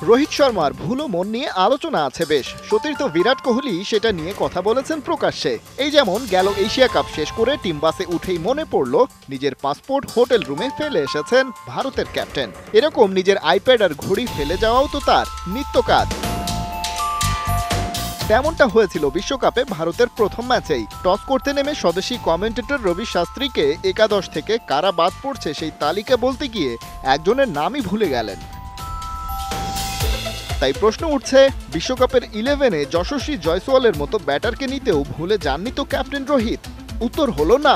রোহিত শর্মার ভুলো মন নিয়ে আলোচনা আছে বেশ। সতীর্থ বিরাট কোহলি সেটা নিয়ে কথা বলেছেন প্রকাশ্যে। এই যেমন গেল এশিয়া কাপ শেষ করে টিম বাসে উঠেই মনে পড়ল নিজের পাসপোর্ট হোটেল রুমে ফেলে এসেছেন ভারতের ক্যাপ্টেন। এরকম নিজের আইপ্যাড আর ঘড়ি ফেলে যাওয়াও তো তার নিত্য কাজ। তেমনটা হয়েছিল বিশ্বকাপে ভারতের প্রথম ম্যাচেই। টস করতে নেমে স্বদেশী কমেন্টেটর রবি শাস্ত্রীকে একাদশ থেকে কারা বাদ পড়ছে সেই তালিকা বলতে গিয়ে একজনের নামই ভুলে গেলেন। তাই প্রশ্ন উঠছে, বিশ্বকাপের 11-এ যশস্বী জয়সওয়ালের মতো ব্যাটারকে নিতেও ভুলে যাননি তো ক্যাপ্টেন রোহিত? উত্তর হলো না।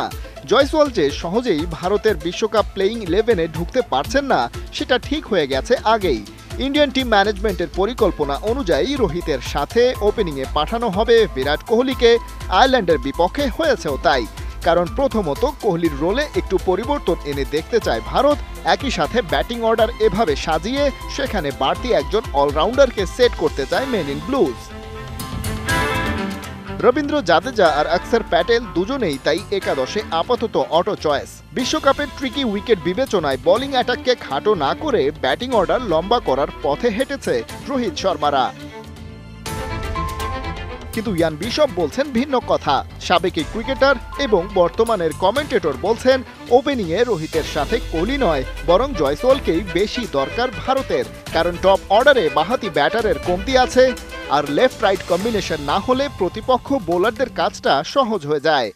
জয়সওয়াল যে সহজেই ভারতের বিশ্বকাপ প্লেয়িং 11-এ ঢুকতে পারছেন না সেটা ঠিক হয়ে গেছে আগেই। ইন্ডিয়ান টিম ম্যানেজমেন্টের পরিকল্পনা অনুযায়ী রোহিতের সাথে ওপেনিংয়ে পাঠানো হবে বিরাট কোহলিকে। আয়ারল্যান্ডের বিপক্ষে হয়েছেও তাই। কারণ প্রথমত কোহলির রোলে একটু পরিবর্তন এনে দেখতে চায় ভারত। একই সাথে ব্যাটিং অর্ডার এভাবে সাজিয়ে সেখানে বাড়তি একজন অলরাউন্ডারকে সেট করতে চায় men in blues. Ravindra Jadeja আর অক্ষর প্যাটেল দুজনেই তাই একাদশে আপাতত অটো চয়েস। বিশ্বকাপের ট্রিকি উইকেট বিবেচনায় বোলিং অ্যাটাককে খাটো না করে ব্যাটিং অর্ডার লম্বা করার পথে হেঁটেছে রোহিত শর্মারা। কিন্তু ইয়ান বিশপ বলছেন ভিন্ন কথা। সাবেক ক্রিকেটার এবং বর্তমানের কমেন্টেটর বলছেন ওপেনিংয়ে রোহিতের সাথে কোহলি নয় বরং জয়সওয়ালকেই বেশি দরকার ভারতের। কারণ টপ অর্ডারে বাঁহাতি ব্যাটারের কমতি আছে, আর লেফট রাইট কম্বিনেশন না হলে প্রতিপক্ষ বোলারদের কাজটা সহজ হয়ে যায়।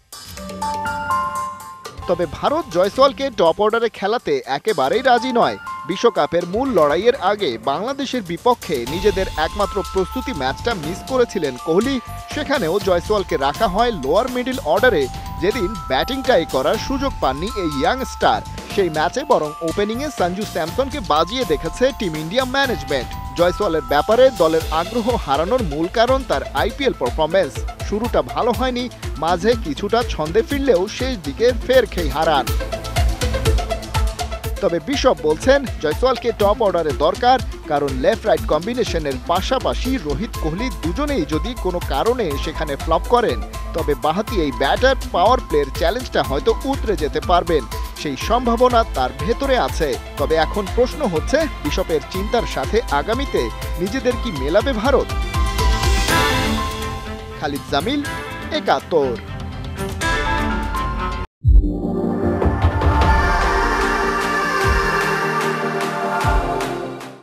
তবে ভারত জয়সওয়ালকে টপ অর্ডারে খেলাতে একেবারেই রাজি নয়। বিশ্বকাপের মূল লড়াইয়ের আগে বাংলাদেশের বিপক্ষে নিজেদের একমাত্র প্রস্তুতি ম্যাচটা মিস করেছিলেন কোহলি। সেখানেও জয়সওয়ালকে রাখা হয় লোয়ার মিডল অর্ডারে। যেদিন ব্যাটিংটাই করার সুযোগ পাননি এই ইয়াং স্টার, সেই ম্যাচে বরং ওপেনিংয়ে সঞ্জু স্যামসনকে বাজিয়ে দেখেছে টিম ইন্ডিয়া ম্যানেজমেন্ট। জয়সওয়ালের ব্যাপারে দলের আগ্রহ হারানোর মূল কারণ তার আইপিএল পারফরম্যান্স। শুরুটা ভালো হয়নি, মাঝে কিছুটা ছন্দে ফিরলেও শেষ দিকে ফের খেই হারান। তবে বিশপ বলছেন জয়সওয়ালকে টপ অর্ডারে দরকার, কারণ লেফট রাইট কম্বিনেশনের পাশাপাশি রোহিত কোহলি দুজনেই যদি কোনো কারণে সেখানে ফ্লপ করেন তবে বাঁহাতি এই ব্যাটার পাওয়ার প্লের চ্যালেঞ্জটা হয়তো উতরে যেতে পারবেন। সেই সম্ভাবনা তার ভেতরে আছে। তবে এখন প্রশ্ন হচ্ছে, বিশপের চিন্তার সাথে আগামীতে নিজেদের কি মেলাবে ভারত? খালিদ জামিল, ৭১।